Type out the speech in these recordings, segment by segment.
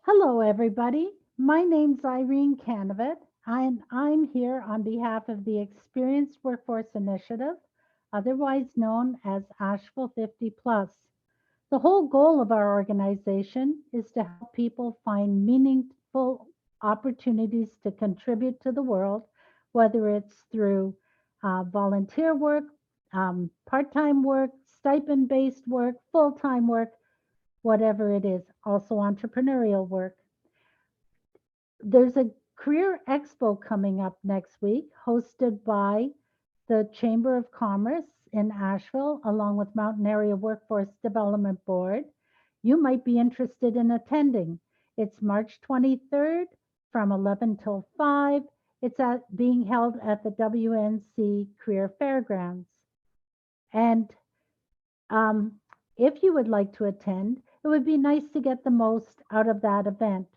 Hello, everybody. My name's Irene Canavet, and I'm here on behalf of the Experienced Workforce Initiative, otherwise known as Asheville 50 Plus. The whole goal of our organization is to help people find meaningful opportunities to contribute to the world, whether it's through volunteer work, part time work, stipend based work, full time work, whatever it is, also entrepreneurial work. There's a career expo coming up next week, hosted by the Chamber of Commerce in Asheville, along with Mountain Area Workforce Development Board. You might be interested in attending. It's March 23rd from 11 till 5. Being held at the WNC Career Fairgrounds. And um, if you would like to attend, it would be nice to get the most out of that event.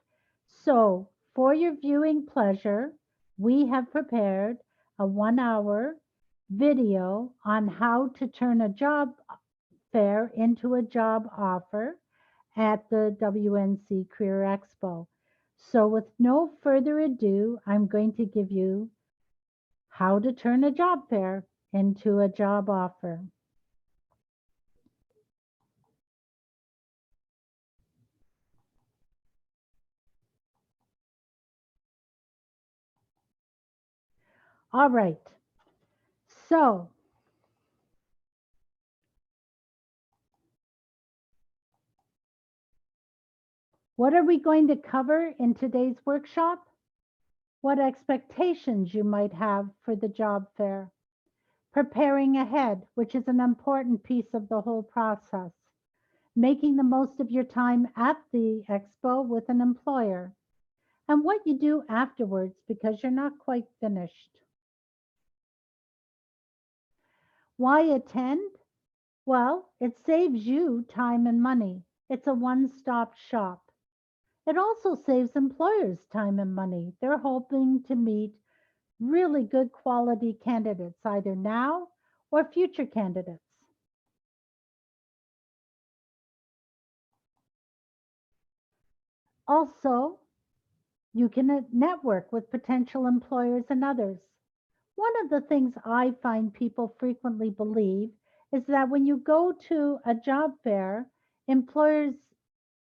So, for your viewing pleasure, we have prepared a 1 hour video on how to turn a job fair into a job offer at the WNC Career Expo. So, with no further ado, I'm going to give you how to turn a job fair into a job offer. All right. So, what are we going to cover in today's workshop? What expectations you might have for the job fair. Preparing ahead, which is an important piece of the whole process. Making the most of your time at the expo with an employer. And what you do afterwards because you're not quite finished. Why attend? Well, it saves you time and money. It's a one-stop shop. It also saves employers time and money. They're hoping to meet really good quality candidates, either now or future candidates. Also, you can network with potential employers and others. One of the things I find people frequently believe is that when you go to a job fair, employers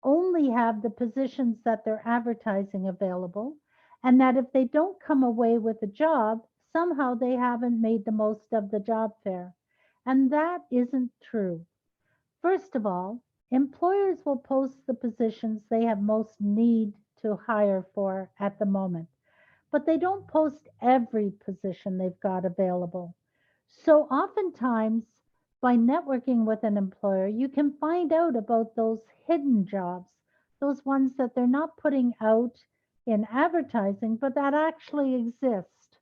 only have the positions that they're advertising available, and that if they don't come away with a job, somehow they haven't made the most of the job fair. And that isn't true. First of all, employers will post the positions they have most need to hire for at the moment, but they don't post every position they've got available. So oftentimes, by networking with an employer, you can find out about those hidden jobs, those ones that they're not putting out in advertising, but that actually exist.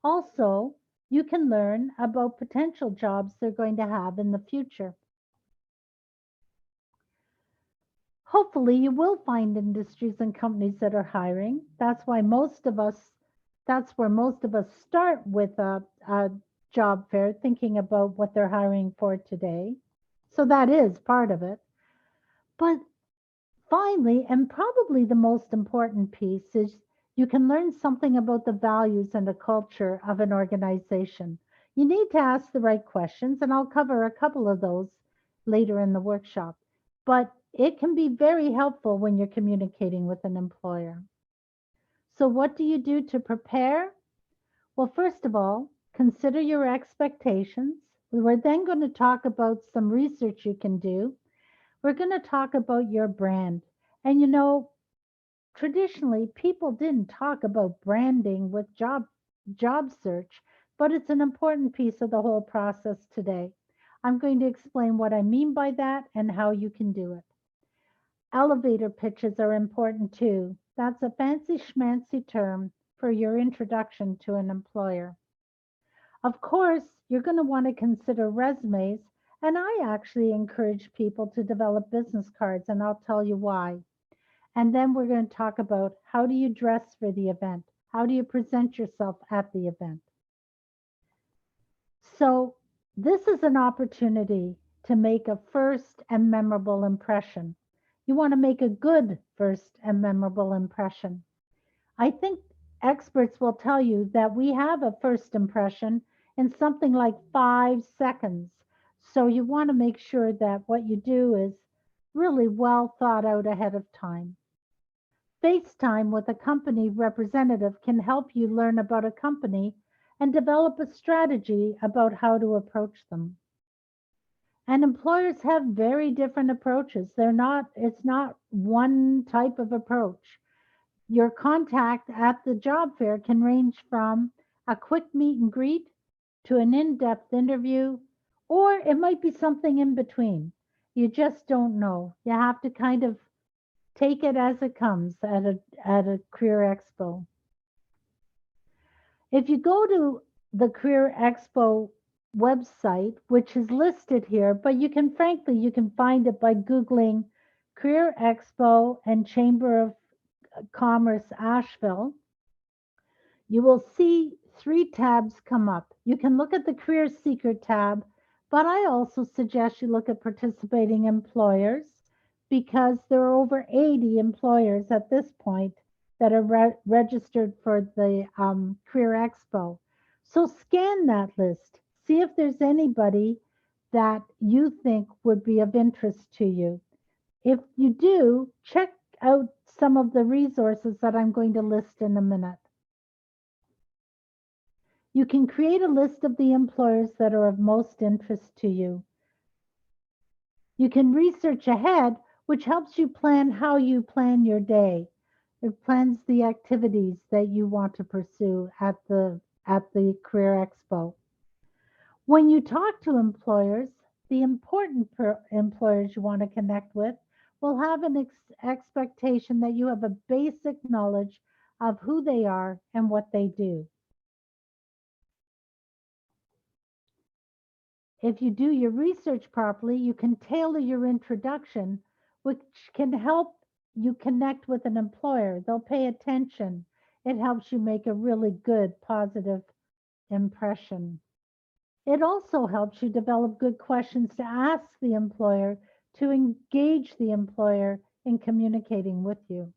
Also, you can learn about potential jobs they're going to have in the future. Hopefully, you will find industries and companies that are hiring. That's where most of us start with a job fair, thinking about what they're hiring for today. So that is part of it. But finally, and probably the most important piece, is you can learn something about the values and the culture of an organization. You need to ask the right questions, and I'll cover a couple of those later in the workshop. But it can be very helpful when you're communicating with an employer. So, what do you do to prepare? Well, first of all, consider your expectations. We're then going to talk about some research you can do. We're going to talk about your brand. And traditionally people didn't talk about branding with job search, but it's an important piece of the whole process today. I'm going to explain what I mean by that and how you can do it. Elevator pitches are important too. That's a fancy schmancy term for your introduction to an employer. Of course, you're going to want to consider resumes, and I actually encourage people to develop business cards, and I'll tell you why. And then we're going to talk about how do you dress for the event? How do you present yourself at the event? So, this is an opportunity to make a first and memorable impression. You want to make a good first and memorable impression. I think experts will tell you that we have a first impression in something like 5 seconds. So you want to make sure that what you do is really well thought out ahead of time. FaceTime with a company representative can help you learn about a company and develop a strategy about how to approach them. And employers have very different approaches. It's not one type of approach. Your contact at the job fair can range from a quick meet and greet to an in depth interview, or it might be something in between. You just don't know. You have to kind of take it as it comes at a career expo. If you go to the Career Expo website, which is listed here, but you can find it by Googling Career Expo and Chamber of Commerce Asheville. You will see three tabs come up. You can look at the Career Seeker tab, but I also suggest you look at participating employers because there are over 80 employers at this point that are registered for the Career Expo. So scan that list. See if there's anybody that you think would be of interest to you. If you do, check out some of the resources that I'm going to list in a minute. You can create a list of the employers that are of most interest to you. You can research ahead, which helps you plan how you plan your day. It plans the activities that you want to pursue at the Career Expo. When you talk to employers, the important employers you want to connect with will have an expectation that you have a basic knowledge of who they are and what they do. If you do your research properly, you can tailor your introduction, which can help you connect with an employer. They'll pay attention. It helps you make a really good, positive impression. It also helps you develop good questions to ask the employer to engage the employer in communicating with you.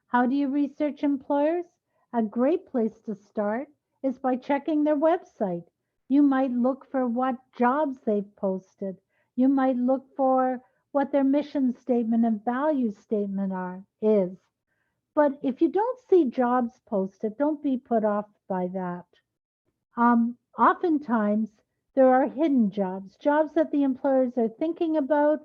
How do you research employers? A great place to start is by checking their website. You might look for what jobs they've posted. You might look for what their mission statement and value statement is. But if you don't see jobs posted, don't be put off by that. Oftentimes, there are hidden jobs, jobs that the employers are thinking about,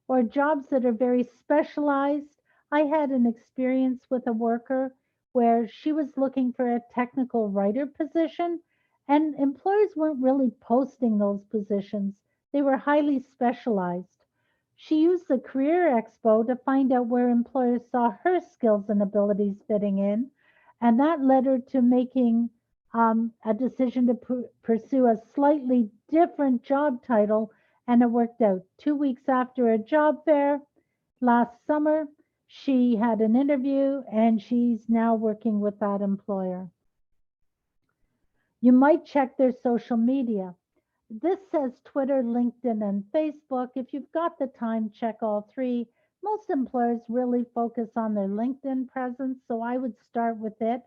or jobs that are very specialized. I had an experience with a worker where she was looking for a technical writer position, and employers weren't really posting those positions. They were highly specialized. She used the Career Expo to find out where employers saw her skills and abilities fitting in, and that led her to making a decision to pursue a slightly different job title, and it worked out. 2 weeks after a job fair last summer, she had an interview and she's now working with that employer. You might check their social media. This says Twitter, LinkedIn, and Facebook. If you've got the time, check all three. Most employers really focus on their LinkedIn presence, so I would start with it.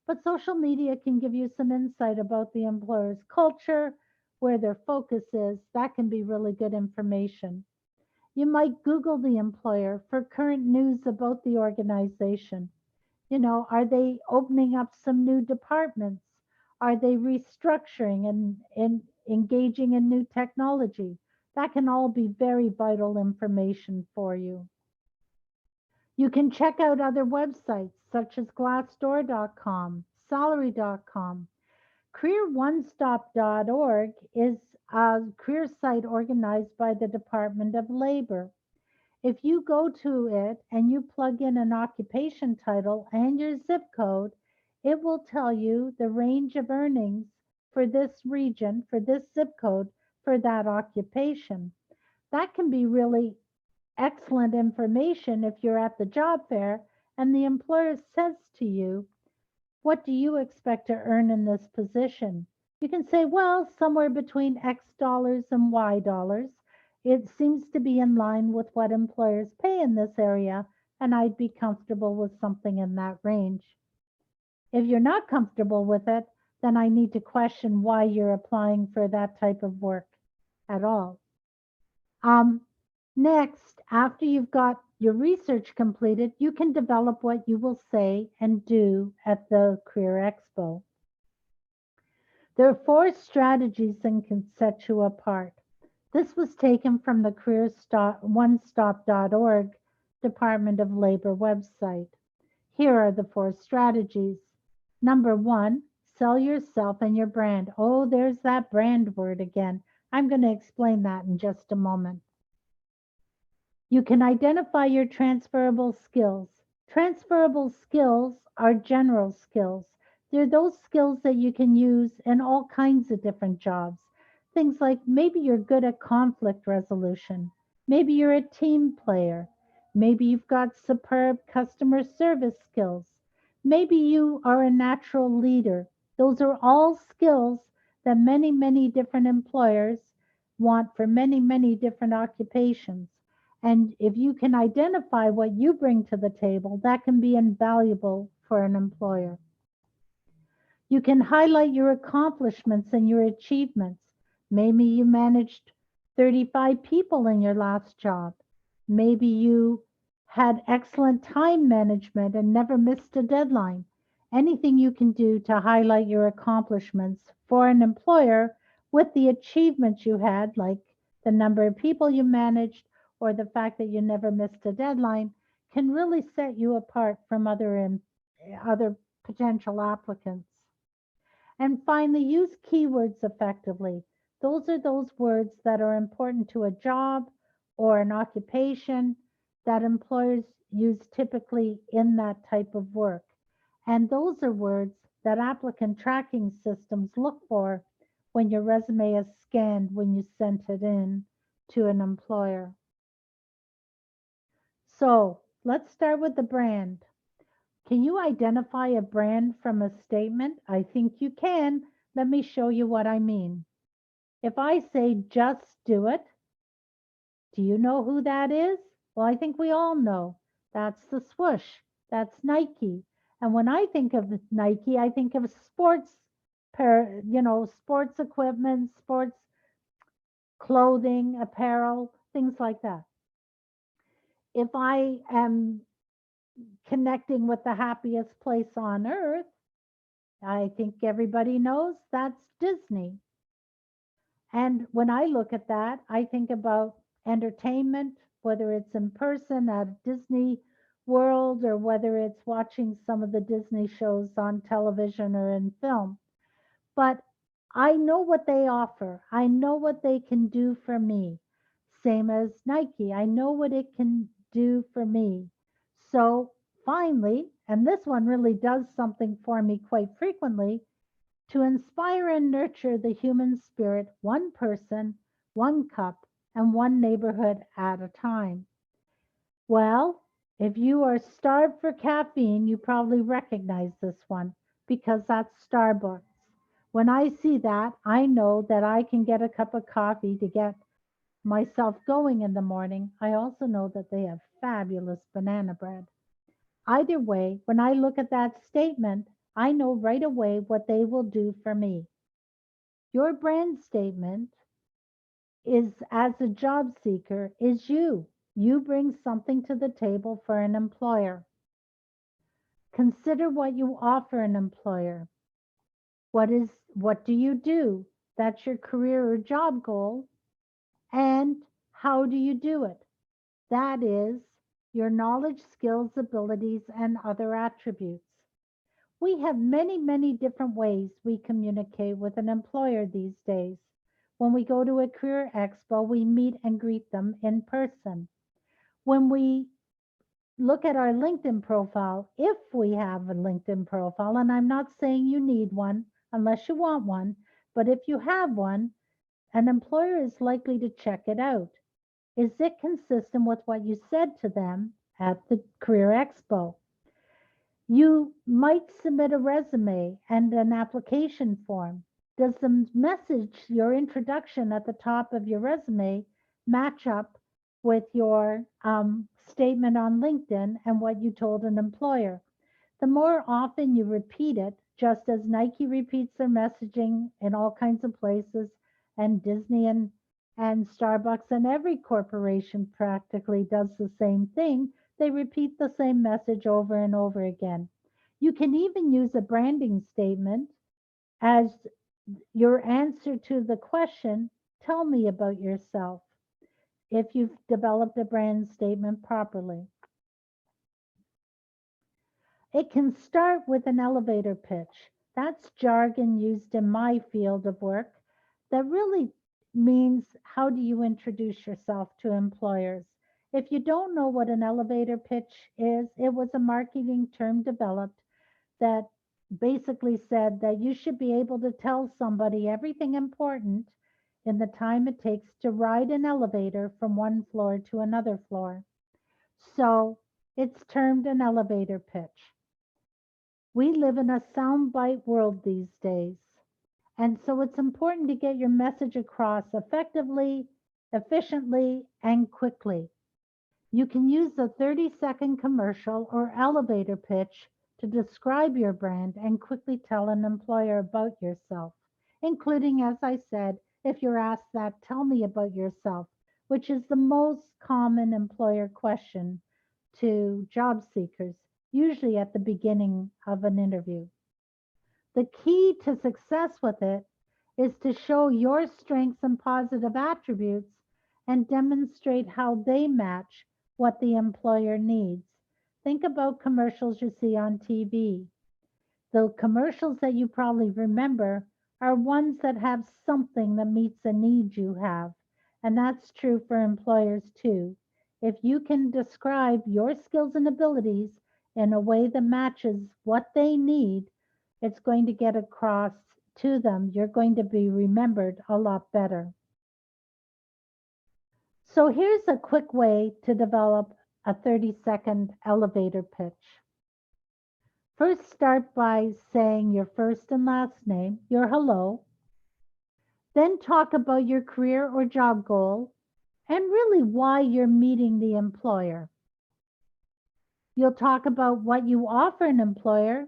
But social media can give you some insight about the employer's culture, where their focus is. That can be really good information. You might Google the employer for current news about the organization. Are they opening up some new departments? Are they restructuring and engaging in new technology? That can all be very vital information for you. You can check out other websites such as glassdoor.com, salary.com. CareerOneStop.org is a career site organized by the Department of Labor. If you go to it and you plug in an occupation title and your zip code, it will tell you the range of earnings for this region, for this zip code, for that occupation. That can be really excellent information if you're at the job fair and the employer says to you, what do you expect to earn in this position? You can say, well, somewhere between X dollars and Y dollars. It seems to be in line with what employers pay in this area, and I'd be comfortable with something in that range. If you're not comfortable with it, then I need to question why you're applying for that type of work at all. Um, Next, after you've got your research completed, you can develop what you will say and do at the Career Expo. There are 4 strategies that can set you apart. This was taken from the careeronestop.org Department of Labor website. Here are the 4 strategies. Number 1, sell yourself and your brand. Oh, there's that brand word again. I'm going to explain that in just a moment. You can identify your transferable skills. Transferable skills are general skills. They're those skills that you can use in all kinds of different jobs. Things like maybe you're good at conflict resolution. Maybe you're a team player. Maybe you've got superb customer service skills. Maybe you are a natural leader. Those are all skills that many, many different employers want for many, many different occupations. And if you can identify what you bring to the table, that can be invaluable for an employer. You can highlight your accomplishments and your achievements. Maybe you managed 35 people in your last job. Maybe you had excellent time management and never missed a deadline. Anything you can do to highlight your accomplishments for an employer with the achievements you had, like the number of people you managed or the fact that you never missed a deadline, can really set you apart from other potential applicants. And finally, use keywords effectively. Those are those words that are important to a job or an occupation that employers use typically in that type of work. And those are words that applicant tracking systems look for when your resume is scanned when you sent it in to an employer. So let's start with the brand. Can you identify a brand from a statement? I think you can. Let me show you what I mean. If I say just do it, do you know who that is? Well, I think we all know. That's the swoosh. That's Nike. And when I think of Nike, I think of sports equipment, sports clothing, apparel, things like that. If I am connecting with the happiest place on earth, I think everybody knows that's Disney. And when I look at that, I think about entertainment, whether it's in person at Disney World or whether it's watching some of the Disney shows on television or in film. But I know what they offer, I know what they can do for me. Same as Nike, I know what it can do for me. So finally, and this one really does something for me quite frequently, to inspire and nurture the human spirit, one person, one cup, and one neighborhood at a time. Well, if you are starved for caffeine, you probably recognize this one because that's Starbucks. When I see that, I know that I can get a cup of coffee to get myself going in the morning. I also know that they have fabulous banana bread. Either way, when I look at that statement, I know right away what they will do for me. Your brand statement is, as a job seeker, is you. You bring something to the table for an employer. Consider what you offer an employer. What do you do? That's your career or job goal. And how do you do it? That is your knowledge, skills, abilities, and other attributes. We have many, many different ways we communicate with an employer these days. When we go to a career expo, we meet and greet them in person. When we look at our LinkedIn profile, if we have a LinkedIn profile, and I'm not saying you need one unless you want one, but if you have one, an employer is likely to check it out. Is it consistent with what you said to them at the Career Expo? You might submit a resume and an application form. Does the message, your introduction at the top of your resume, match up with your statement on LinkedIn and what you told an employer. The more often you repeat it, just as Nike repeats their messaging in all kinds of places, and Disney and Starbucks and every corporation practically does the same thing, they repeat the same message over and over again. You can even use a branding statement as your answer to the question, tell me about yourself, if you've developed a brand statement properly. It can start with an elevator pitch. That's jargon used in my field of work that really means how do you introduce yourself to employers? If you don't know what an elevator pitch is, it was a marketing term developed that basically said that you should be able to tell somebody everything important in the time it takes to ride an elevator from one floor to another floor. So it's termed an elevator pitch. We live in a soundbite world these days. And so it's important to get your message across effectively, efficiently, and quickly. You can use a 30-second commercial or elevator pitch to describe your brand and quickly tell an employer about yourself, including, as I said, if you're asked that, tell me about yourself, which is the most common employer question to job seekers, usually at the beginning of an interview. The key to success with it is to show your strengths and positive attributes and demonstrate how they match what the employer needs. Think about commercials you see on TV. The commercials that you probably remember are ones that have something that meets a need you have. And that's true for employers too. If you can describe your skills and abilities in a way that matches what they need, it's going to get across to them. You're going to be remembered a lot better. So here's a quick way to develop a 30-second elevator pitch. First, start by saying your first and last name, your hello. Then talk about your career or job goal and really why you're meeting the employer. You'll talk about what you offer an employer,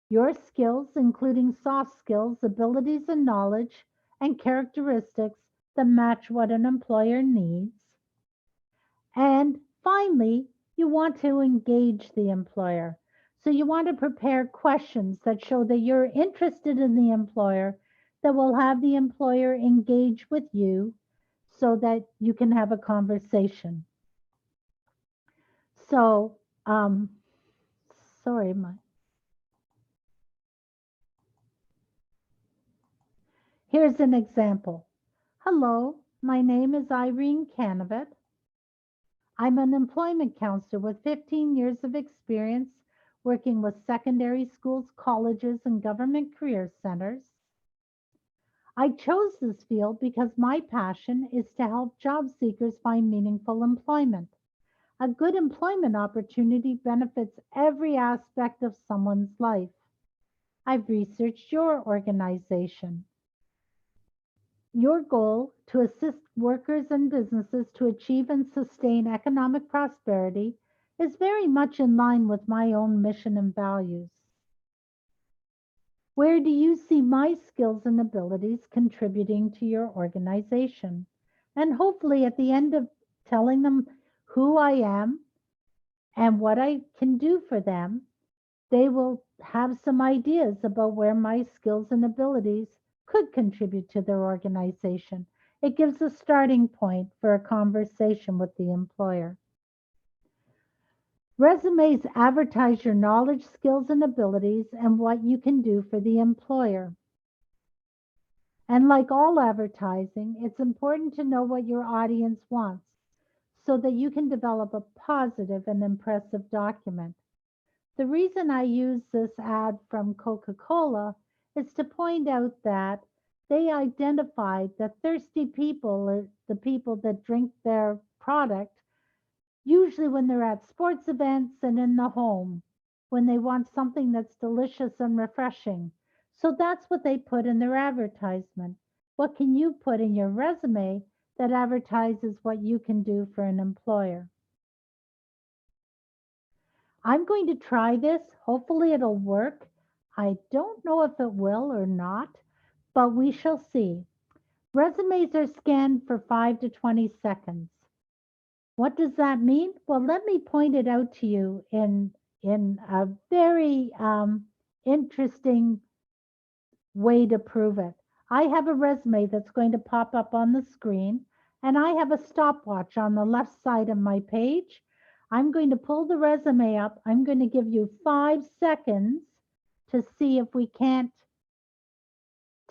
your skills, including soft skills, abilities, and knowledge, and characteristics that match what an employer needs. And finally, you want to engage the employer. So you want to prepare questions that show that you're interested in the employer, that will have the employer engage with you so that you can have a conversation. So, sorry, here's an example. Hello, my name is Irene Canavet. I'm an employment counselor with 15 years of experience working with secondary schools, colleges, and government career centers. I chose this field because my passion is to help job seekers find meaningful employment. A good employment opportunity benefits every aspect of someone's life. I've researched your organization. Your goal to assist workers and businesses to achieve and sustain economic prosperity is very much in line with my own mission and values. Where do you see my skills and abilities contributing to your organization? And hopefully, at the end of telling them who I am and what I can do for them, they will have some ideas about where my skills and abilities could contribute to their organization. It gives a starting point for a conversation with the employer. Resumes advertise your knowledge, skills, and abilities and what you can do for the employer. And like all advertising, it's important to know what your audience wants so that you can develop a positive and impressive document. The reason I use this ad from Coca-Cola is to point out that they identified that thirsty people are the people that drink their product, usually when they're at sports events and in the home, when they want something that's delicious and refreshing. So that's what they put in their advertisement. What can you put in your resume that advertises what you can do for an employer. I'm going to try this. Hopefully it'll work. I don't know if it will or not, but we shall see. Resumes are scanned for 5 to 20 seconds. What does that mean? Well, let me point it out to you in a very interesting way to prove it. I have a resume that's going to pop up on the screen, and I have a stopwatch on the left side of my page. I'm going to pull the resume up. I'm going to give you 5 seconds to see if we can't,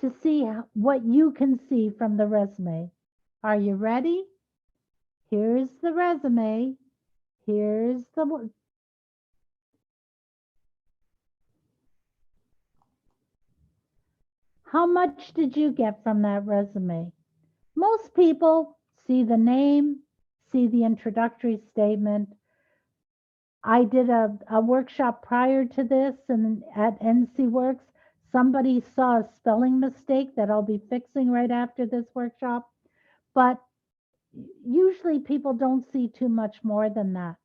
to see what you can see from the resume. Are you ready? Here's the resume. Here's the, how much did you get from that resume? Most people see the name, see the introductory statement. I did a workshop prior to this and at NC Works, somebody saw a spelling mistake that I'll be fixing right after this workshop. But usually people don't see too much more than that.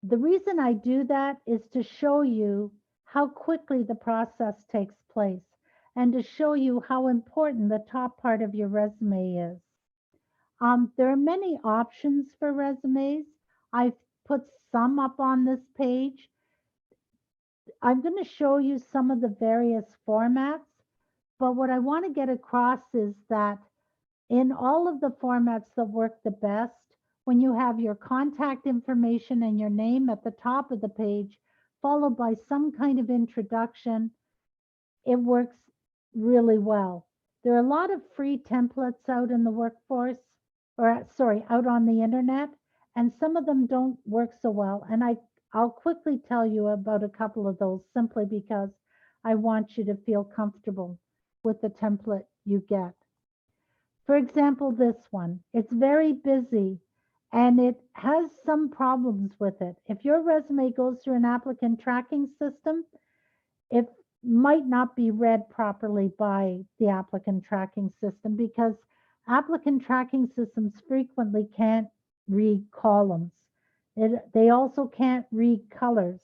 The reason I do that is to show you how quickly the process takes place and to show you how important the top part of your resume is. There are many options for resumes. I've put some up on this page. I'm going to show you some of the various formats, but what I want to get across is that in all of the formats that work the best, when you have your contact information and your name at the top of the page, followed by some kind of introduction, it works really well. There are a lot of free templates out in the workforce, or sorry, out on the internet, and some of them don't work so well. And I'll quickly tell you about a couple of those simply because I want you to feel comfortable with the template you get. For example, this one, it's very busy and it has some problems with it. If your resume goes through an applicant tracking system, it might not be read properly by the applicant tracking system because applicant tracking systems frequently can't read columns. They also can't read colors.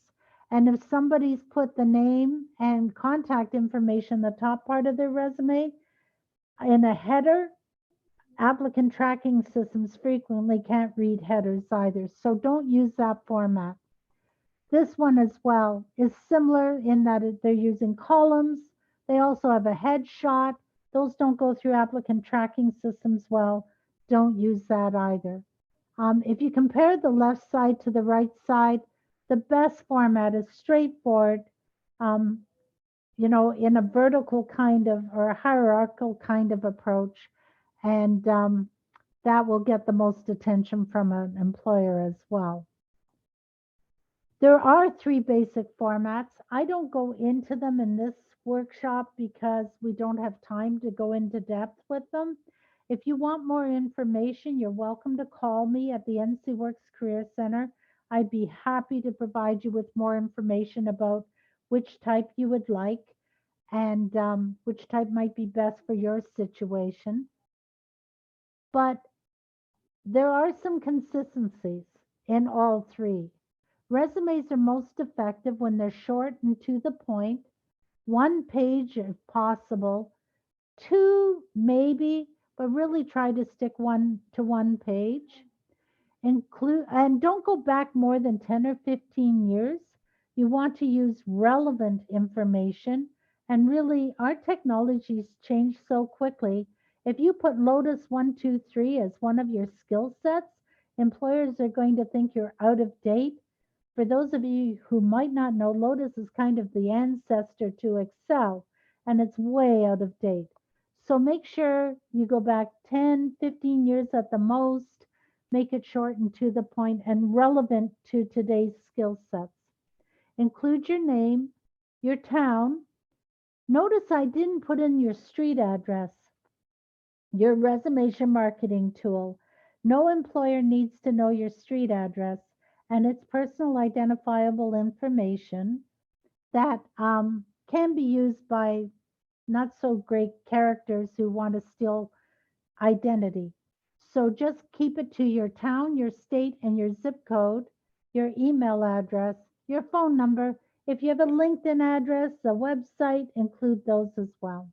And if somebody's put the name and contact information, the top part of their resume, in a header, applicant tracking systems frequently can't read headers either. So don't use that format. This one as well is similar in that they're using columns. They also have a headshot. Those don't go through applicant tracking systems well. Don't use that either. If you compare the left side to the right side, the best format is straightforward, um, in a vertical kind of or a hierarchical kind of approach. And that will get the most attention from an employer as well. There are 3 basic formats. I don't go into them in this workshop because we don't have time to go into depth with them. If you want more information, you're welcome to call me at the NC Works Career Center. I'd be happy to provide you with more information about which type you would like and which type might be best for your situation. But there are some consistencies in all 3. Resumes are most effective when they're short and to the point, 1 page if possible, 2 maybe, but really try to stick 1 to 1 page. And don't go back more than 10 or 15 years. You want to use relevant information. And really, our technologies change so quickly. If you put Lotus 123 as one of your skill sets, employers are going to think you're out of date. For those of you who might not know, Lotus is kind of the ancestor to Excel, and it's way out of date. So make sure you go back 10, 15 years at the most, make it short and to the point and relevant to today's skill sets. Include your name, your town. Notice I didn't put in your street address. Your resume is your marketing tool. No employer needs to know your street address and its personal identifiable information that can be used by not so great characters who want to steal identity. So just keep it to your town, your state, and your zip code, your email address, your phone number. If you have a LinkedIn address, a website, include those as well.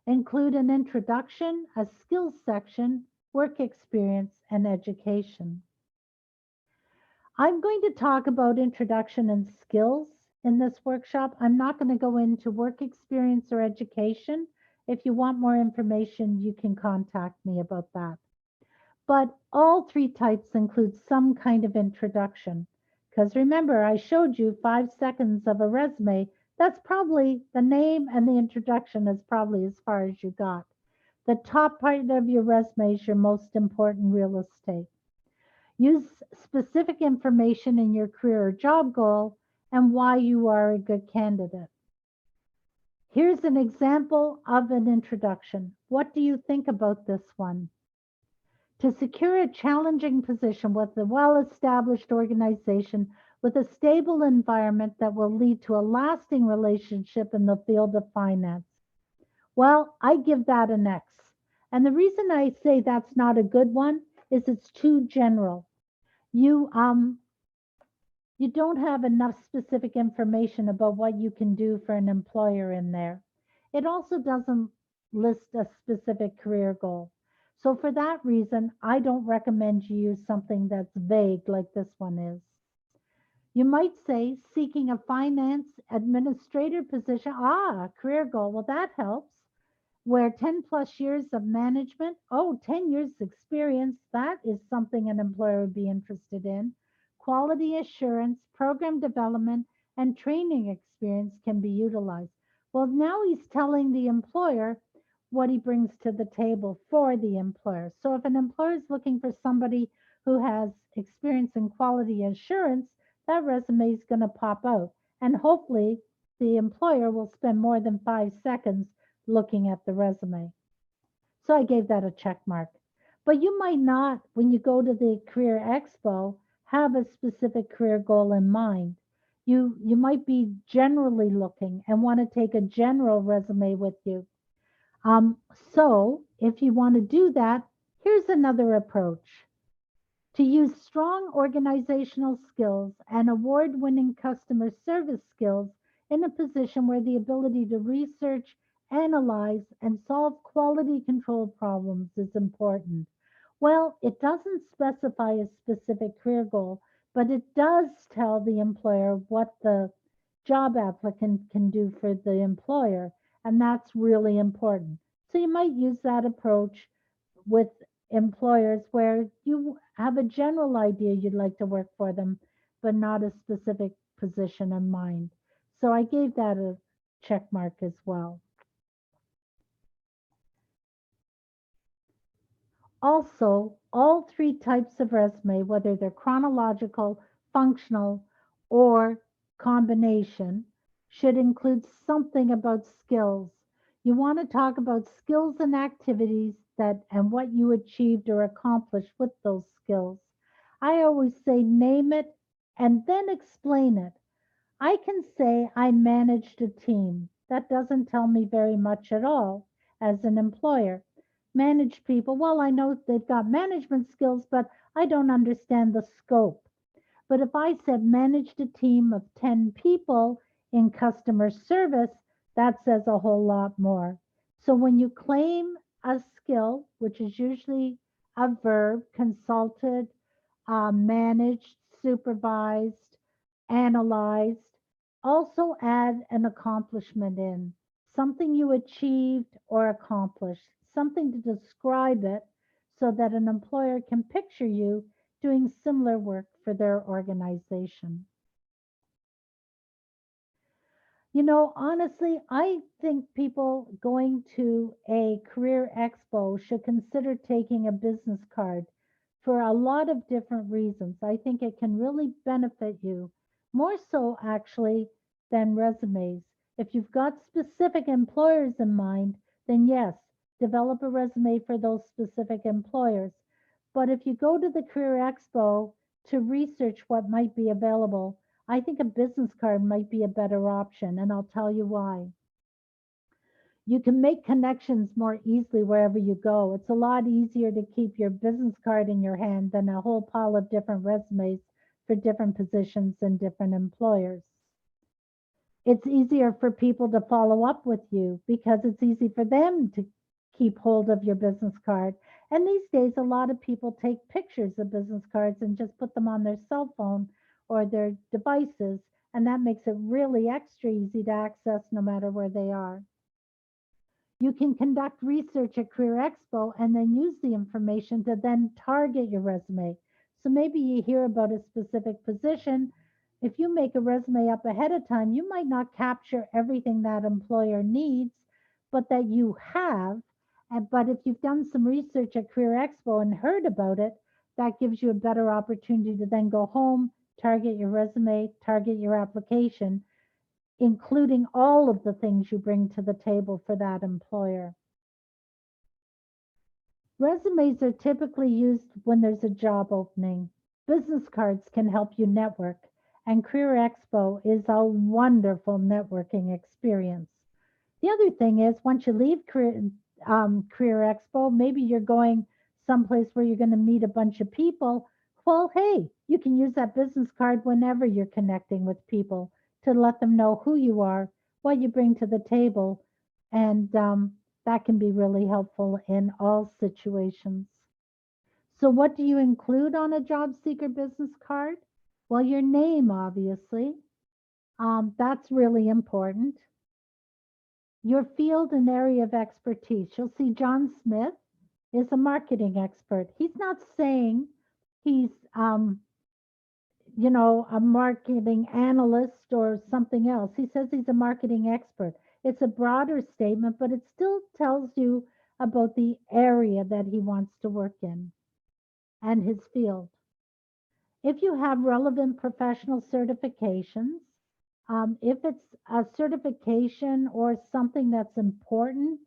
Include an introduction, a skills section, work experience, and education. I'm going to talk about introduction and skills in this workshop. I'm not going to go into work experience or education. If you want more information, you can contact me about that. But all three types include some kind of introduction. Because remember, I showed you 5 seconds of a resume. That's probably the name, and the introduction is probably as far as you got. The top part of your resume is your most important real estate. Use specific information in your career or job goal and why you are a good candidate. Here's an example of an introduction. What do you think about this one? To secure a challenging position with a well-established organization with a stable environment that will lead to a lasting relationship in the field of finance. Well, I give that an X. And the reason I say that's not a good one is it's too general. You you don't have enough specific information about what you can do for an employer in there. It also doesn't list a specific career goal. So for that reason, I don't recommend you use something that's vague like this one is. You might say seeking a finance administrator position. Ah, career goal. Well, that helps. Where 10 plus years of management, oh, 10 years experience, that is something an employer would be interested in. Quality assurance, program development, and training experience can be utilized. Well, now he's telling the employer what he brings to the table for the employer. So if an employer is looking for somebody who has experience in quality assurance, that resume is going to pop out. And hopefully the employer will spend more than 5 seconds looking at the resume. So I gave that a check mark. But you might not, when you go to the Career Expo, have a specific career goal in mind. You might be generally looking and want to take a general resume with you. So if you want to do that, here's another approach. To use strong organizational skills and award winning customer service skills in a position where the ability to research, analyze, and solve quality control problems is important. Well, it doesn't specify a specific career goal, but it does tell the employer what the job applicant can do for the employer, and that's really important. So you might use that approach with employers where you have a general idea you'd like to work for them, but not a specific position in mind. So I gave that a check mark as well. Also, all three types of resume, whether they're chronological, functional, or combination, should include something about skills. You want to talk about skills and activities that and what you achieved or accomplished with those skills. I always say name it and then explain it. I can say I managed a team. That doesn't tell me very much at all as an employer. Manage people, well, I know they've got management skills, but I don't understand the scope. But if I said managed a team of 10 people in customer service, that says a whole lot more. So when you claim a skill, which is usually a verb, consulted, managed, supervised, analyzed, also add an accomplishment in something you achieved or accomplished, something to describe it so that an employer can picture you doing similar work for their organization. Honestly, I think people going to a career expo should consider taking a business card for a lot of different reasons. I think it can really benefit you, more so actually than resumes. If you've got specific employers in mind, then yes, develop a resume for those specific employers. But if you go to the career expo to research what might be available, I think a business card might be a better option, and I'll tell you why. You can make connections more easily wherever you go. It's a lot easier to keep your business card in your hand than a whole pile of different resumes for different positions and different employers. It's easier for people to follow up with you because it's easy for them to keep hold of your business card. And these days, a lot of people take pictures of business cards and just put them on their cell phone or their devices. And that makes it really extra easy to access no matter where they are. You can conduct research at Career Expo and then use the information to then target your resume. So maybe you hear about a specific position. If you make a resume up ahead of time, you might not capture everything that employer needs, but that you have. But if you've done some research at Career Expo and heard about it, that gives you a better opportunity to then go home, target your resume, target your application, including all of the things you bring to the table for that employer. Resumes are typically used when there's a job opening. Business cards can help you network, and Career Expo is a wonderful networking experience. The other thing is, once you leave Career Expo, maybe you're going someplace where you're going to meet a bunch of people. Well, hey, you can use that business card whenever you're connecting with people to let them know who you are, what you bring to the table, and that can be really helpful in all situations. So, what do you include on a job seeker business card? Well, your name, obviously. That's really important. Your field and area of expertise. You'll see John Smith is a marketing expert. He's not saying he's, a marketing analyst or something else. He says he's a marketing expert. It's a broader statement, but it still tells you about the area that he wants to work in and his field. If you have relevant professional certifications, if it's a certification or something that's important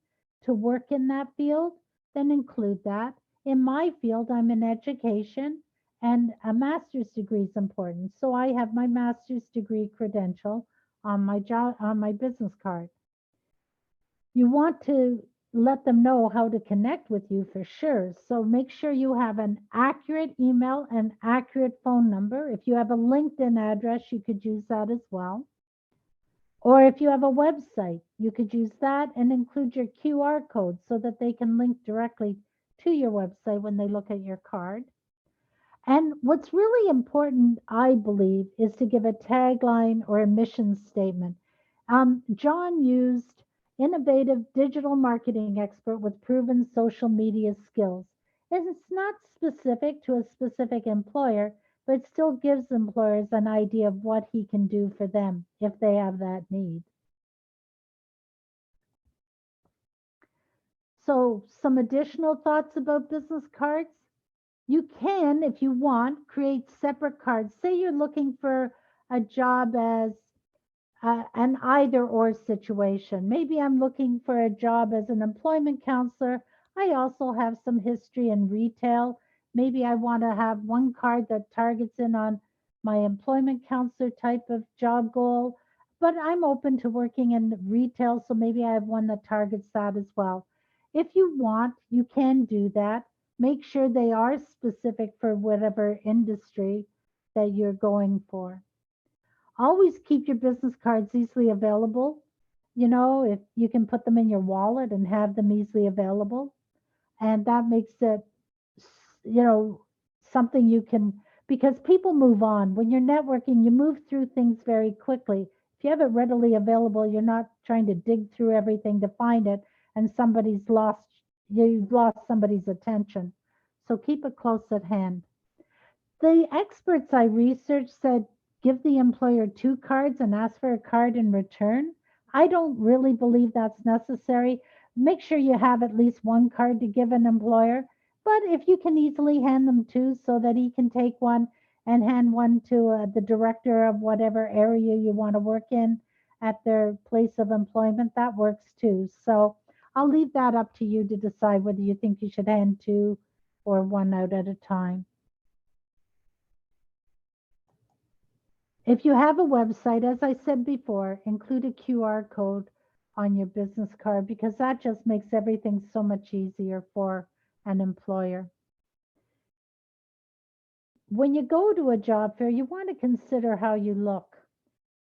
to work in that field, then include that. In my field, I'm in education and a master's degree is important. So I have my master's degree credential on my job on my business card. You want to let them know how to connect with you for sure. So make sure you have an accurate email and accurate phone number. If you have a LinkedIn address, you could use that as well. Or if you have a website, you could use that and include your QR code so that they can link directly to your website when they look at your card. And what's really important, I believe, is to give a tagline or a mission statement. John used innovative digital marketing expert with proven social media skills. And it's not specific to a specific employer, but it still gives employers an idea of what he can do for them if they have that need. So, some additional thoughts about business cards. You can, if you want, create separate cards. Say you're looking for a job as an either or situation. Maybe I'm looking for a job as an employment counselor. I also have some history in retail. Maybe I want to have one card that targets in on my employment counselor type of job goal, but I'm open to working in retail, so maybe I have one that targets that as well. If you want, you can do that. Make sure they are specific for whatever industry that you're going for. Always keep your business cards easily available. If you can put them in your wallet and have them easily available, and that makes it, you know, something you can, because people move on. When you're networking, you move through things very quickly. If you have it readily available, you're not trying to dig through everything to find it, and you've lost somebody's attention. So keep it close at hand. The experts I researched said give the employer two cards and ask for a card in return. I don't really believe that's necessary. Make sure you have at least one card to give an employer, but if you can easily hand them two so that he can take one and hand one to the director of whatever area you want to work in at their place of employment, that works too. So I'll leave that up to you to decide whether you think you should hand two or one out at a time. If you have a website, as I said before, include a QR code on your business card because that just makes everything so much easier for an employer. When you go to a job fair, you want to consider how you look.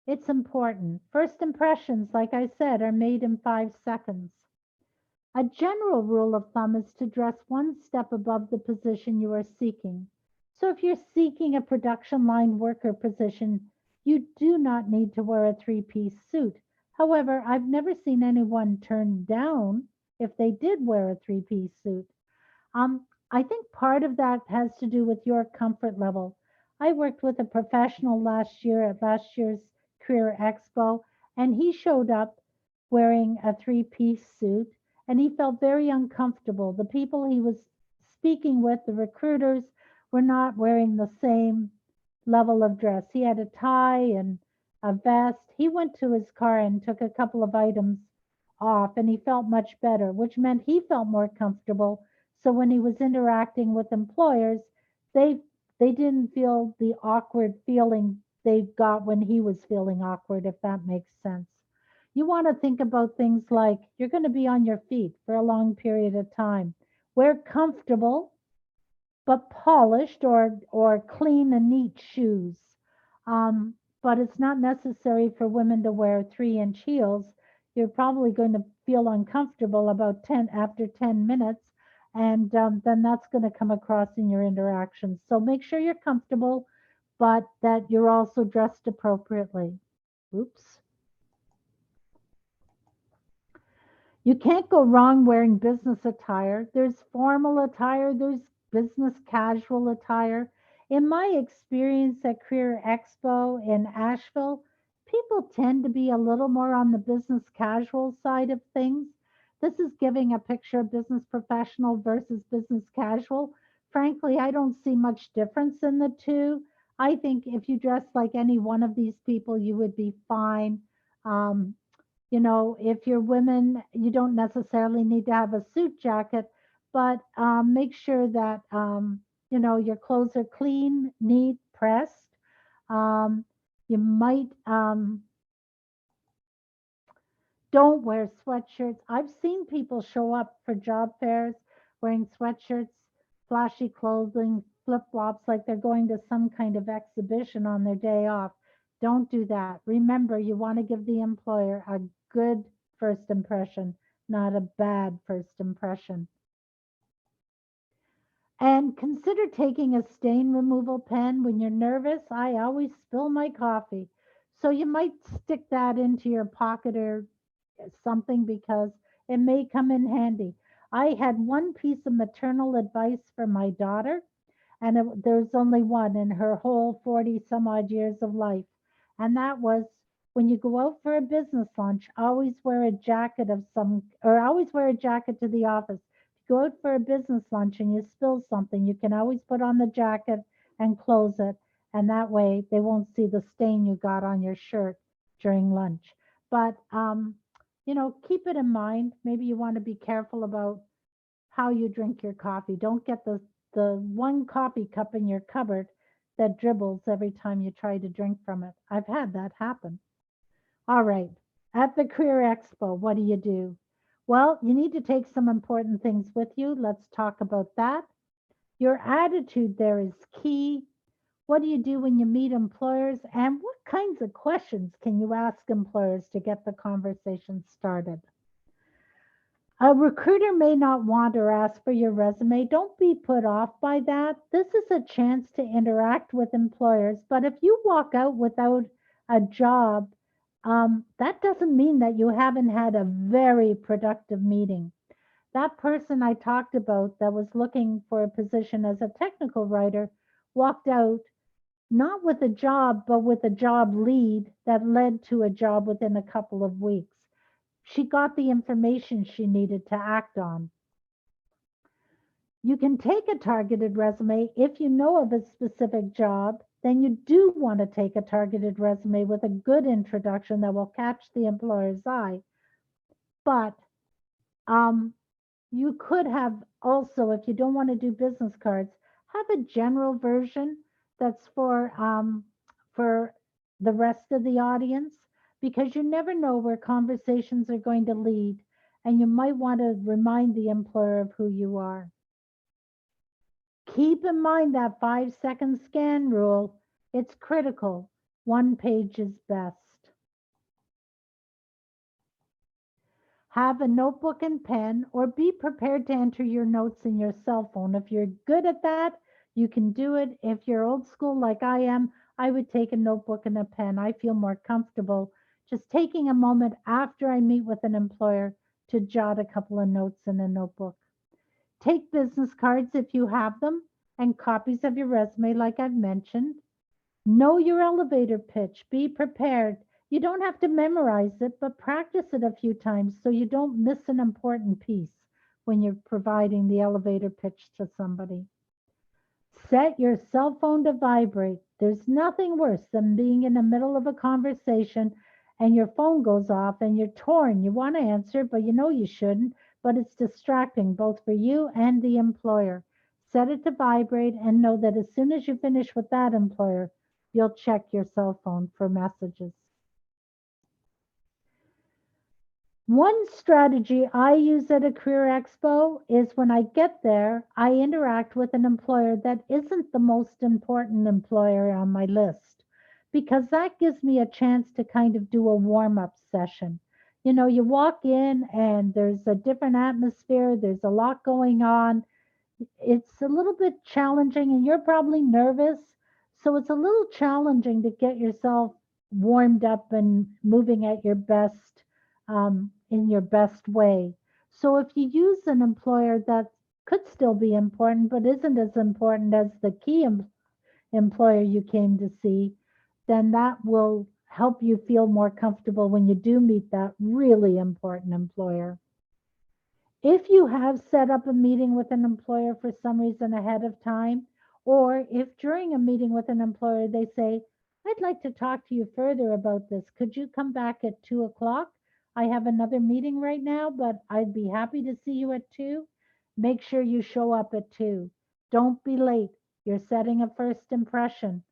It's important. First impressions, like I said, are made in 5 seconds. A general rule of thumb is to dress one step above the position you are seeking. So if you're seeking a production line worker position, you do not need to wear a three-piece suit. However, I've never seen anyone turn down if they did wear a three-piece suit. I think part of that has to do with your comfort level. I worked with a professional last year at last year's Career Expo, and he showed up wearing a three-piece suit, and he felt very uncomfortable. The people he was speaking with, the recruiters, were not wearing the same level of dress. He had a tie and a vest. He went to his car and took a couple of items off, and he felt much better, which meant he felt more comfortable. So when he was interacting with employers, they they didn't feel the awkward feeling they got when he was feeling awkward, if that makes sense. You want to think about things like you're going to be on your feet for a long period of time. Wear comfortable but polished or clean and neat shoes. But it's not necessary for women to wear 3-inch heels. You're probably going to feel uncomfortable about 10 after 10 minutes, and then that's going to come across in your interactions. So make sure you're comfortable, but that you're also dressed appropriately. Oops. You can't go wrong wearing business attire. There's formal attire, there's business casual attire. In my experience at Career Expo in Asheville, people tend to be a little more on the business casual side of things. This is giving a picture of business professional versus business casual. Frankly, I don't see much difference in the two. I think if you dress like any one of these people, you would be fine. Um, if you're women, you don't necessarily need to have a suit jacket, but make sure that, your clothes are clean, neat, pressed. Um, you might don't wear sweatshirts. I've seen people show up for job fairs wearing sweatshirts, flashy clothing, flip flops, like they're going to some kind of exhibition on their day off. Don't do that. Remember, you want to give the employer a good first impression, not a bad first impression. And consider taking a stain removal pen. When you're nervous, I always spill my coffee. So you might stick that into your pocket or something because it may come in handy. I had one piece of maternal advice for my daughter, and there's only one in her whole 40 some odd years of life. And that was when you go out for a business lunch, always wear a jacket of some, or always wear a jacket to the office. If you go out for a business lunch and you spill something, you can always put on the jacket and close it. And that way they won't see the stain you got on your shirt during lunch. But, keep it in mind. Maybe you want to be careful about how you drink your coffee. Don't get the one coffee cup in your cupboard that dribbles every time you try to drink from it. I've had that happen. All right. At the Career Expo, what do you do? Well, you need to take some important things with you. Let's talk about that. Your attitude there is key. What do you do when you meet employers? And what kinds of questions can you ask employers to get the conversation started? A recruiter may not want or ask for your resume. Don't be put off by that. This is a chance to interact with employers. But if you walk out without a job, that doesn't mean that you haven't had a very productive meeting. That person I talked about that was looking for a position as a technical writer walked out not with a job, but with a job lead that led to a job within a couple of weeks. She got the information she needed to act on. You can take a targeted resume if you know of a specific job, then you do want to take a targeted resume with a good introduction that will catch the employer's eye. But you could have also, if you don't want to do business cards, have a general version that's for the rest of the audience, because you never know where conversations are going to lead, and you might want to remind the employer of who you are. Keep in mind that 5-second scan rule. It's critical. One page is best. Have a notebook and pen, or be prepared to enter your notes in your cell phone. If you're good at that, you can do it. If you're old school like I am, I would take a notebook and a pen. I feel more comfortable just taking a moment after I meet with an employer to jot a couple of notes in a notebook. Take business cards if you have them, and copies of your resume, like I've mentioned. Know your elevator pitch. Be prepared. You don't have to memorize it, but practice it a few times so you don't miss an important piece when you're providing the elevator pitch to somebody. Set your cell phone to vibrate. There's nothing worse than being in the middle of a conversation and your phone goes off and you're torn. You want to answer, but you know you shouldn't, but it's distracting both for you and the employer. Set it to vibrate and know that as soon as you finish with that employer, you'll check your cell phone for messages. One strategy I use at a career expo is when I get there, I interact with an employer that isn't the most important employer on my list because that gives me a chance to kind of do a warm up session. You know, you walk in and there's a different atmosphere, there's a lot going on, it's a little bit challenging and you're probably nervous. So it's a little challenging to get yourself warmed up and moving at your best, in your best way. So if you use an employer that could still be important, but isn't as important as the key employer you came to see, then that will help you feel more comfortable when you do meet that really important employer. If you have set up a meeting with an employer for some reason ahead of time, or if during a meeting with an employer they say, I'd like to talk to you further about this, could you come back at 2 o'clock? I have another meeting right now, but I'd be happy to see you at 2. Make sure you show up at 2. Don't be late. You're setting a first impression.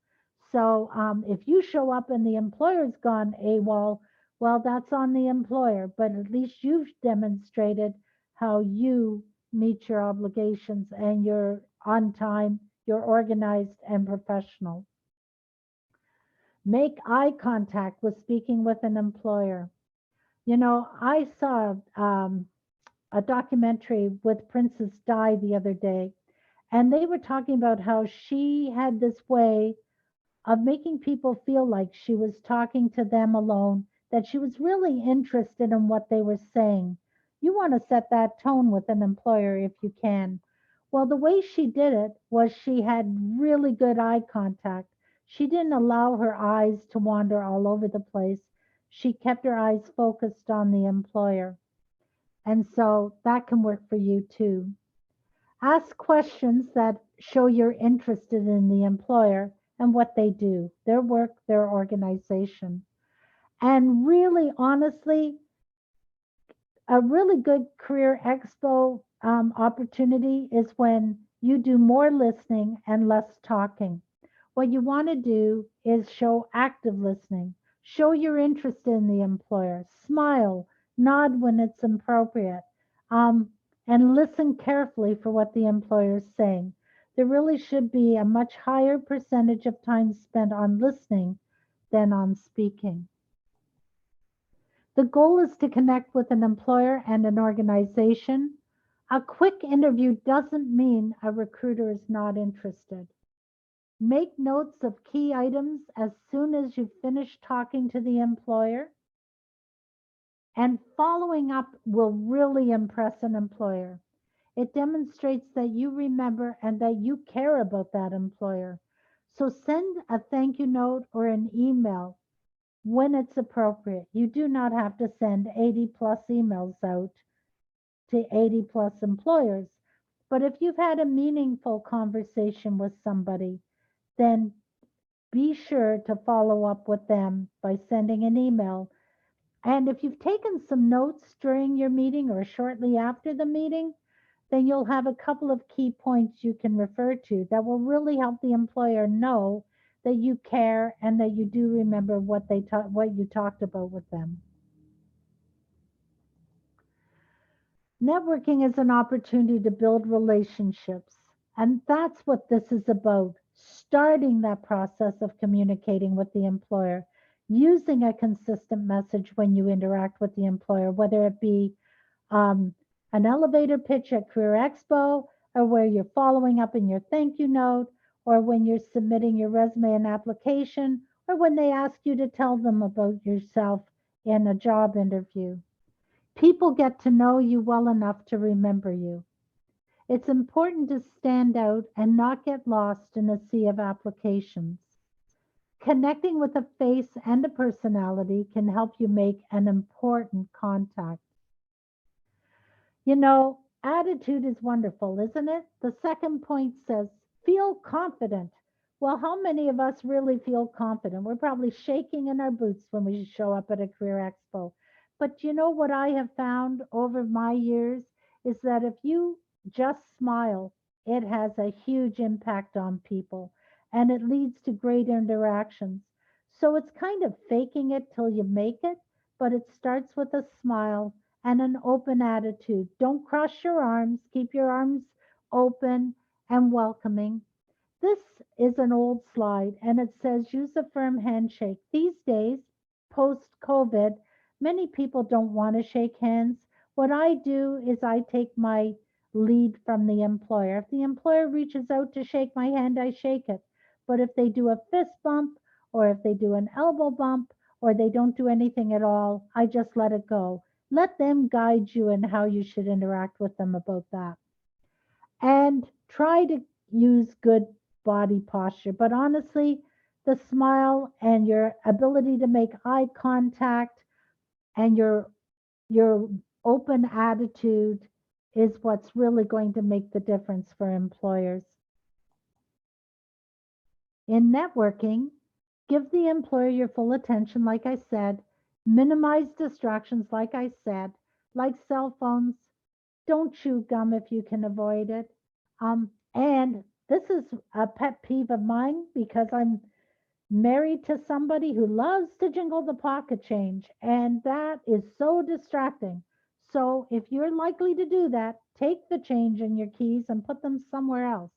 So if you show up and the employer's gone AWOL, well, that's on the employer, but at least you've demonstrated how you meet your obligations and you're on time, you're organized and professional. Make eye contact with speaking with an employer. You know, I saw a documentary with Princess Di the other day, and they were talking about how she had this way of making people feel like she was talking to them alone, that she was really interested in what they were saying. You want to set that tone with an employer if you can. Well, the way she did it was she had really good eye contact. She didn't allow her eyes to wander all over the place. She kept her eyes focused on the employer. And so that can work for you too. Ask questions that show you're interested in the employer and what they do, their work, their organization. And really, honestly, a really good career expo opportunity is when you do more listening and less talking. What you want to do is show active listening, show you're interested in the employer, smile, nod when it's appropriate, um, and listen carefully for what the employer is saying. There really should be a much higher percentage of time spent on listening than on speaking. The goal is to connect with an employer and an organization. A quick interview doesn't mean a recruiter is not interested. Make notes of key items as soon as you finish talking to the employer. And following up will really impress an employer. It demonstrates that you remember and that you care about that employer. So send a thank you note or an email when it's appropriate. You do not have to send 80 plus emails out to 80 plus employers. But if you've had a meaningful conversation with somebody, then be sure to follow up with them by sending an email. And if you've taken some notes during your meeting or shortly after the meeting, then you'll have a couple of key points you can refer to that will really help the employer know that you care and that you do remember what you talked about with them. Networking is an opportunity to build relationships. And that's what this is about, starting that process of communicating with the employer, using a consistent message when you interact with the employer, whether it be um, an elevator pitch at Career Expo, or where you're following up in your thank you note, or when you're submitting your resume and application, or when they ask you to tell them about yourself in a job interview. People get to know you well enough to remember you. It's important to stand out and not get lost in a sea of applications. Connecting with a face and a personality can help you make an important contact. Attitude is wonderful, isn't it? The second point says, feel confident. Well, how many of us really feel confident? We're probably shaking in our boots when we show up at a career expo. But you know what I have found over my years is that if you just smile, it has a huge impact on people and it leads to great interactions. So it's kind of faking it till you make it, but it starts with a smile and an open attitude. Don't cross your arms, keep your arms open and welcoming. This is an old slide and it says use a firm handshake. These days, post COVID, many people don't want to shake hands. What I do is I take my lead from the employer. If the employer reaches out to shake my hand, I shake it. But if they do a fist bump or if they do an elbow bump or they don't do anything at all, I just let it go. Let them guide you in how you should interact with them about that. And try to use good body posture. But honestly, the smile and your ability to make eye contact and your open attitude is what's really going to make the difference for employers. In networking, give the employer your full attention, like I said. Minimize distractions, like I said, like cell phones. Don't chew gum if you can avoid it. And this is a pet peeve of mine because I'm married to somebody who loves to jingle the pocket change, and that is so distracting. So, if you're likely to do that, take the change and your keys and put them somewhere else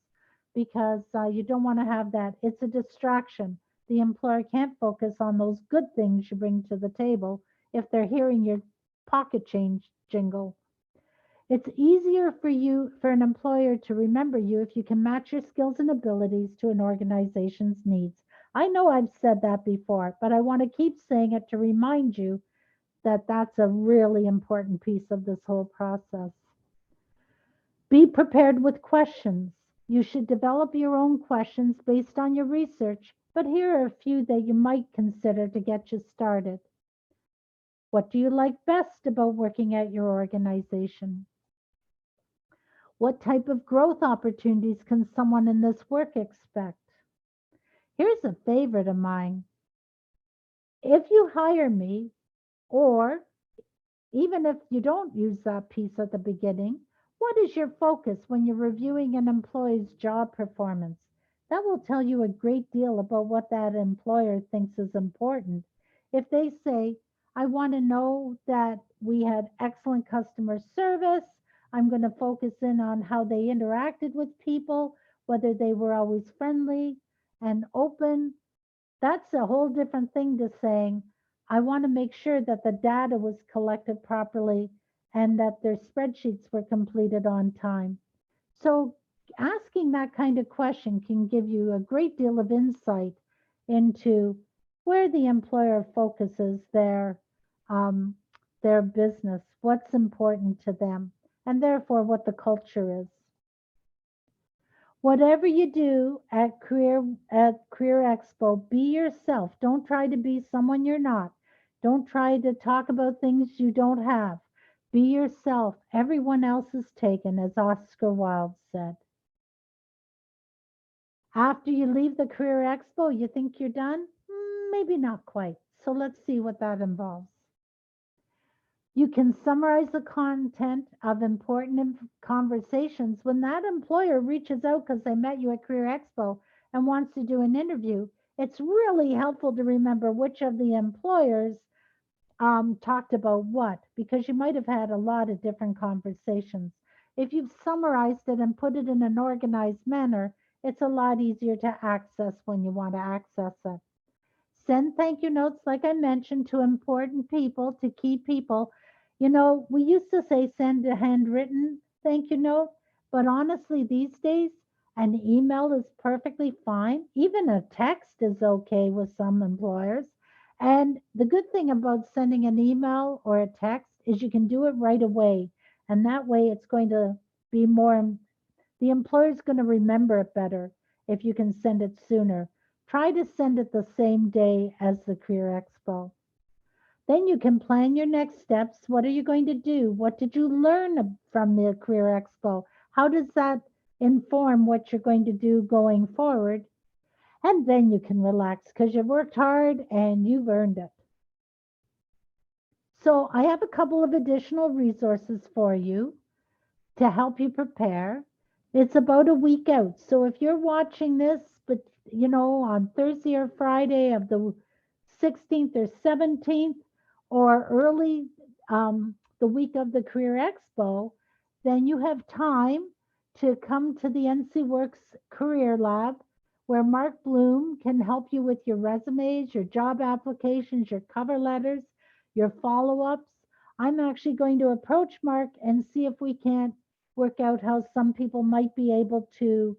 because you don't want to have that. It's a distraction. The employer can't focus on those good things you bring to the table if they're hearing your pocket change jingle. It's easier for an employer to remember you if you can match your skills and abilities to an organization's needs. I know I've said that before, but I want to keep saying it to remind you that that's a really important piece of this whole process. Be prepared with questions. You should develop your own questions based on your research, but here are a few that you might consider to get you started. What do you like best about working at your organization? What type of growth opportunities can someone in this work expect? Here's a favorite of mine. If you hire me, or even if you don't use that piece at the beginning, what is your focus when you're reviewing an employee's job performance? That will tell you a great deal about what that employer thinks is important. If they say, I want to know that we had excellent customer service, I'm going to focus in on how they interacted with people, whether they were always friendly and open, that's a whole different thing to saying, I want to make sure that the data was collected properly and that their spreadsheets were completed on time. So, asking that kind of question can give you a great deal of insight into where the employer focuses um, their business, what's important to them, and therefore what the culture is. Whatever you do at Career Expo, be yourself. Don't try to be someone you're not. Don't try to talk about things you don't have. Be yourself. Everyone else is taken, as Oscar Wilde said. After you leave the Career Expo, you think you're done? Maybe not quite. So let's see what that involves. You can summarize the content of important conversations when that employer reaches out because they met you at Career Expo and wants to do an interview. It's really helpful to remember which of the employers talked about what, because you might have had a lot of different conversations. If you've summarized it and put it in an organized manner, it's a lot easier to access when you want to access it. Send thank you notes, like I mentioned, to important people, to key people. We used to say send a handwritten thank you note, but honestly, these days, an email is perfectly fine. Even a text is okay with some employers. And the good thing about sending an email or a text is you can do it right away. And that way, it's going to be more, the employer's going to remember it better if you can send it sooner. Try to send it the same day as the Career Expo. Then you can plan your next steps. What are you going to do? What did you learn from the Career Expo? How does that inform what you're going to do going forward? And then you can relax because you worked hard and you've earned it. So I have a couple of additional resources for you to help you prepare. It's about a week out. So if you're watching this, but on Thursday or Friday of the 16th or 17th, or early the week of the Career Expo, then you have time to come to the NC Works Career Lab, where Mark Bloom can help you with your resumes, your job applications, your cover letters, your follow ups. I'm actually going to approach Mark and see if we can't work out how some people might be able to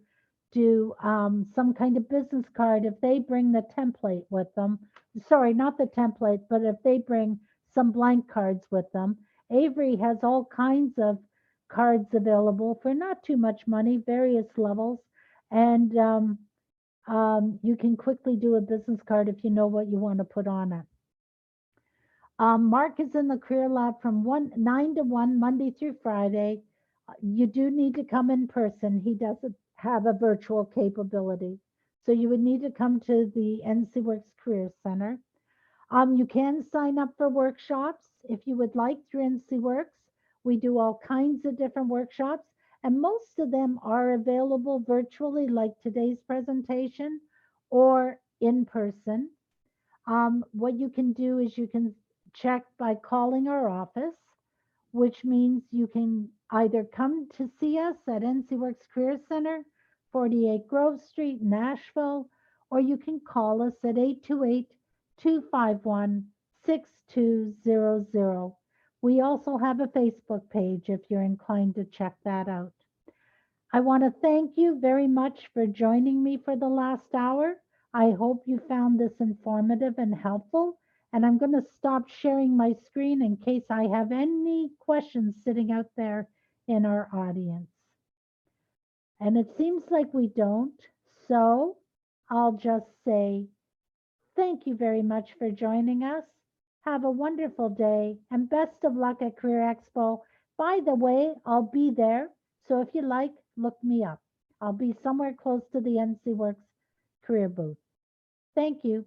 do some kind of business card if they bring the template with them. Sorry, not the template, but if they bring some blank cards with them. Avery has all kinds of cards available for not too much money, various levels. And you can quickly do a business card if you know what you want to put on it. Mark is in the Career Lab from 9 to 1, Monday through Friday. You do need to come in person. He doesn't have a virtual capability. So you would need to come to the NC Works Career Center. You can sign up for workshops if you would like through NC Works. We do all kinds of different workshops, and most of them are available virtually, like today's presentation, or in person. What you can do is you can check by calling our office, which means you can either come to see us at NC Works Career Center, 48 Grove Street, Nashville, or you can call us at 828 251 6200. We also have a Facebook page if you're inclined to check that out. I want to thank you very much for joining me for the last hour. I hope you found this informative and helpful. And I'm going to stop sharing my screen in case I have any questions sitting out there in our audience. And it seems like we don't. So I'll just say thank you very much for joining us. Have a wonderful day and best of luck at Career Expo. By the way, I'll be there. So if you like, look me up. I'll be somewhere close to the NC Works career booth. Thank you.